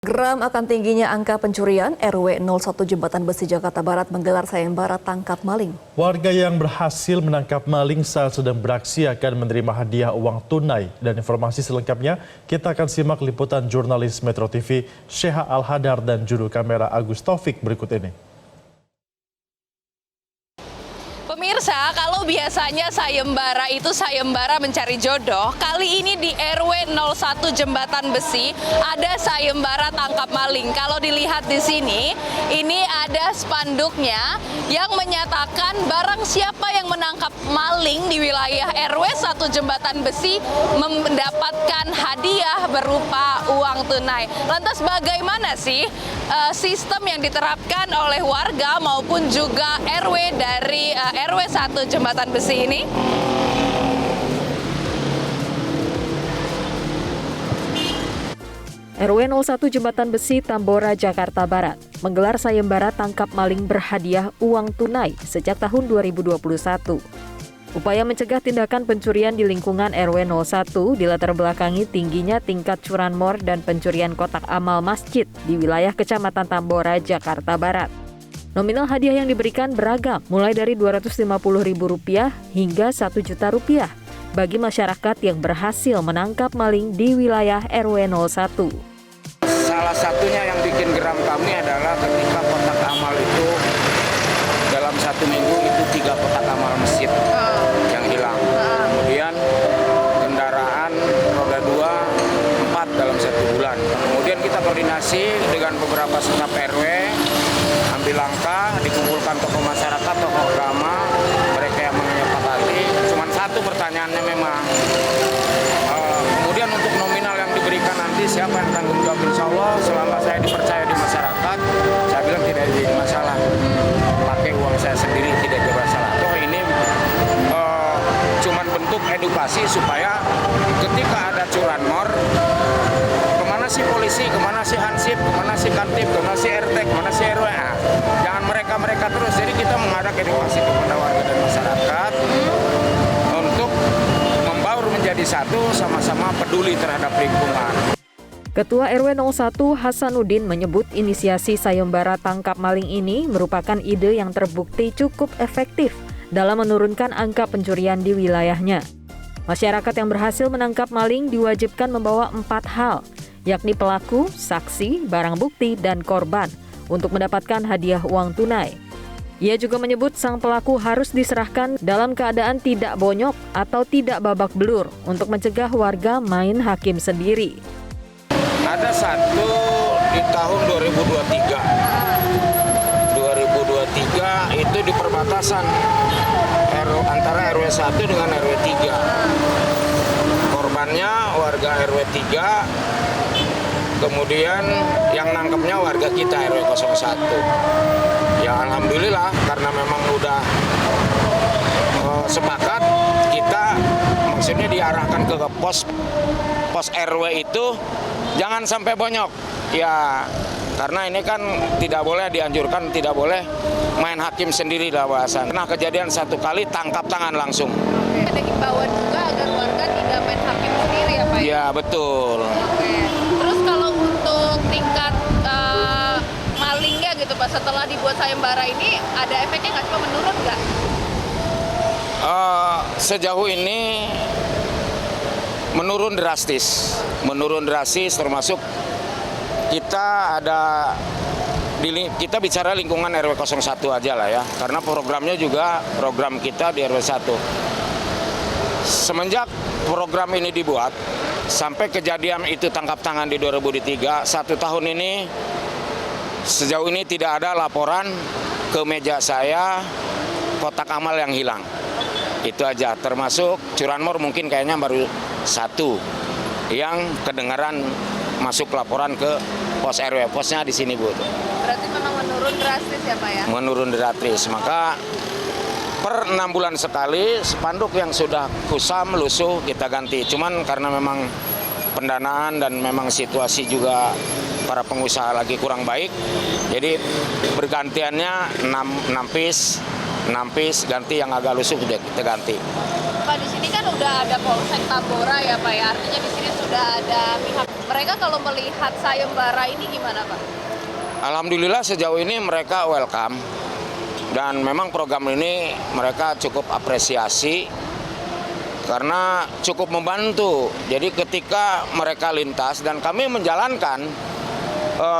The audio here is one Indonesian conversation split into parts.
Geram akan tingginya angka pencurian, RW 01 Jembatan Besi Jakarta Barat menggelar sayembara tangkap maling. Warga yang berhasil menangkap maling saat sedang beraksi akan menerima hadiah uang tunai. Dan informasi selengkapnya kita akan simak liputan jurnalis Metro TV Sheha Al-Hadar dan juru kamera Agus Taufik berikut ini. Pemirsa, kalau biasanya sayembara itu sayembara mencari jodoh, kali ini di RW 01 Jembatan Besi ada sayembara tangkap maling. Kalau dilihat di sini, ini ada spanduknya yang menyatakan barang siapa yang menangkap maling di wilayah RW 1 Jembatan Besi mendapatkan hadiah berupa uang tunai. Lantas bagaimana sih sistem yang diterapkan oleh warga maupun juga RW dari RW 1 Jembatan Besi ini? RW 01 Jembatan Besi Tambora, Jakarta Barat menggelar sayembara tangkap maling berhadiah uang tunai sejak tahun 2021. Upaya mencegah tindakan pencurian di lingkungan RW 01 dilatar belakangi tingginya tingkat curanmor dan pencurian kotak amal masjid di wilayah Kecamatan Tambora, Jakarta Barat. Nominal hadiah yang diberikan beragam, mulai dari Rp250.000 hingga Rp1.000.000 bagi masyarakat yang berhasil menangkap maling di wilayah RW 01. Salah satunya yang bikin geram kami adalah ketika kotak amal itu dalam 1 minggu itu 3 kotak amal masjid yang hilang. Kemudian kendaraan roda 2 4 dalam 1 bulan. Kemudian kita koordinasi dengan beberapa staf RW, ambil langkah, dikumpulkan tokoh masyarakat, tokoh agama, mereka yang menyepakati. Cuman satu pertanyaannya memang, kemudian untuk nominal yang diberikan nanti siapa yang tanggung jawab? Insya Allah selama saya dipercaya di masyarakat, saya bilang tidak jadi masalah. Pakai uang saya sendiri tidak jadi masalah. Toh ini cuman bentuk edukasi supaya ketika ada curanmor, kemana sih polisi, kemana sih hansip, kemana sih kantip, kemana sih RT, kemana sih RW. Jangan mereka terus. Jadi kita mengadakan edukasi kepada warga dan masyarakat untuk membaur menjadi satu, sama-sama peduli terhadap lingkungan. Ketua RW 01 Hasanuddin menyebut inisiasi sayembara tangkap maling ini merupakan ide yang terbukti cukup efektif dalam menurunkan angka pencurian di wilayahnya. Masyarakat yang berhasil menangkap maling diwajibkan membawa 4 hal, yakni pelaku, saksi, barang bukti, dan korban untuk mendapatkan hadiah uang tunai. Ia juga menyebut sang pelaku harus diserahkan dalam keadaan tidak bonyok atau tidak babak belur untuk mencegah warga main hakim sendiri. Ada satu di tahun 2023. 2023 itu di perbatasan antara RW 1 dengan RW 3. Korbannya warga RW 3, kemudian yang nangkepnya warga kita RW 01. Ya alhamdulillah karena memang udah sepakat, kita maksudnya diarahkan ke pos RW itu jangan sampai bonyok. Ya karena ini kan tidak boleh dianjurkan, tidak boleh main hakim sendiri lah bahasan. Nah kejadian 1 kali tangkap tangan langsung. Ada himbauan juga agar warga tidak main hakim sendiri ya Pak? Ya betul. Oke. Terus kalau untuk tingkat malingnya gitu Pak, setelah dibuat sayembara ini ada efeknya nggak sih Pak, menurun nggak? Sejauh ini menurun drastis termasuk kita bicara lingkungan RW 01 aja lah ya, karena programnya juga program kita di RW 1. Semenjak program ini dibuat sampai kejadian itu tangkap tangan di 2003, 1 tahun ini sejauh ini tidak ada laporan ke meja saya kotak amal yang hilang. Itu aja, termasuk curanmor mungkin kayaknya baru 1 yang kedengaran masuk laporan ke pos RW. Posnya di sini Bu. Berarti memang menurun drastis ya Pak ya? Menurun drastis, maka per 6 bulan sekali spanduk yang sudah kusam, lusuh kita ganti. Cuman karena memang pendanaan dan memang situasi juga para pengusaha lagi kurang baik, jadi bergantiannya 6 piece ganti yang agak lusuh kita ganti. Pak, di sini kan udah ada Polsek Tambora ya Pak ya, artinya di sini udah ada pihak mereka kalau melihat sayembara ini gimana Pak? Alhamdulillah sejauh ini mereka welcome dan memang program ini mereka cukup apresiasi karena cukup membantu. Jadi ketika mereka lintas dan kami menjalankan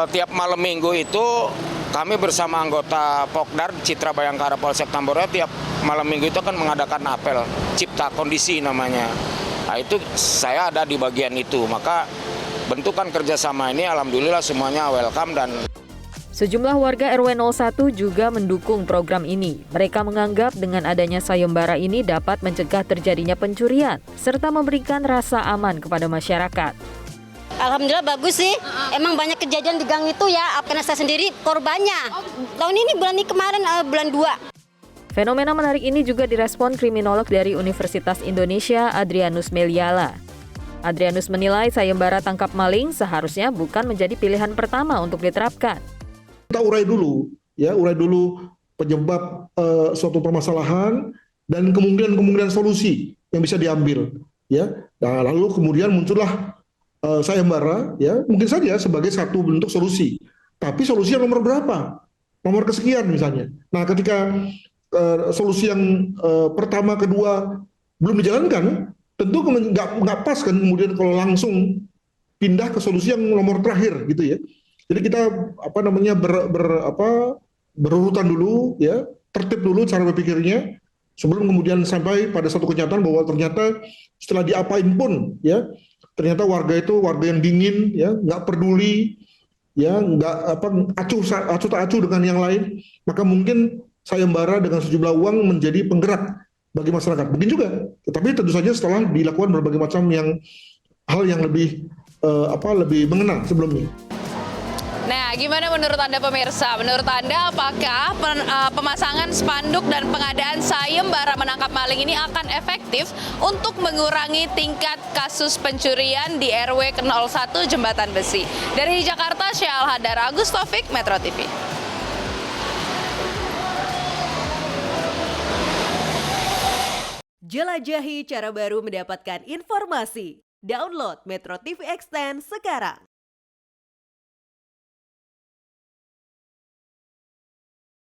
tiap malam minggu itu kami bersama anggota Pokdar Citra Bayangkara Polsek Tambora tiap malam minggu itu akan mengadakan apel cipta kondisi namanya. Nah itu saya ada di bagian itu, maka bentukan kerjasama ini alhamdulillah semuanya welcome dan Sejumlah warga RW 01 juga mendukung program ini. Mereka menganggap dengan adanya sayembara ini dapat mencegah terjadinya pencurian, serta memberikan rasa aman kepada masyarakat. Alhamdulillah bagus sih. Emang banyak kejadian di gang itu ya. Karena saya sendiri korbannya. Tahun ini bulan ini kemarin bulan 2. Fenomena menarik ini juga direspon kriminolog dari Universitas Indonesia, Adrianus Meliala. Adrianus menilai sayembara tangkap maling seharusnya bukan menjadi pilihan pertama untuk diterapkan. Kita urai dulu penyebab suatu permasalahan dan kemungkinan solusi yang bisa diambil, ya. Nah, lalu kemudian muncullah sayembara, ya, mungkin saja sebagai satu bentuk solusi. Tapi solusi yang nomor berapa? Nomor kesekian misalnya. Nah, ketika solusi yang pertama, kedua belum dijalankan, tentu nggak pas kan kemudian kalau langsung pindah ke solusi yang nomor terakhir gitu ya. Jadi kita berurutan dulu ya, tertib dulu cara berpikirnya sebelum kemudian sampai pada satu kenyataan bahwa ternyata setelah diapain pun ya, ternyata warga itu warga yang dingin ya, nggak peduli ya, nggak acuh tak acuh dengan yang lain, maka mungkin sayembara dengan sejumlah uang menjadi penggerak bagi masyarakat. Mungkin juga, tetapi tentu saja setelah dilakukan berbagai macam hal yang lebih mengena sebelumnya. Nah, gimana menurut Anda pemirsa? Menurut Anda apakah pemasangan spanduk dan pengadaan sayembara menangkap maling ini akan efektif untuk mengurangi tingkat kasus pencurian di RW 01 Jembatan Besi? Dari Jakarta, Syah Al-Hadar, Agus Taufik, Metro TV. Jelajahi cara baru mendapatkan informasi. Download Metro TV Extend sekarang.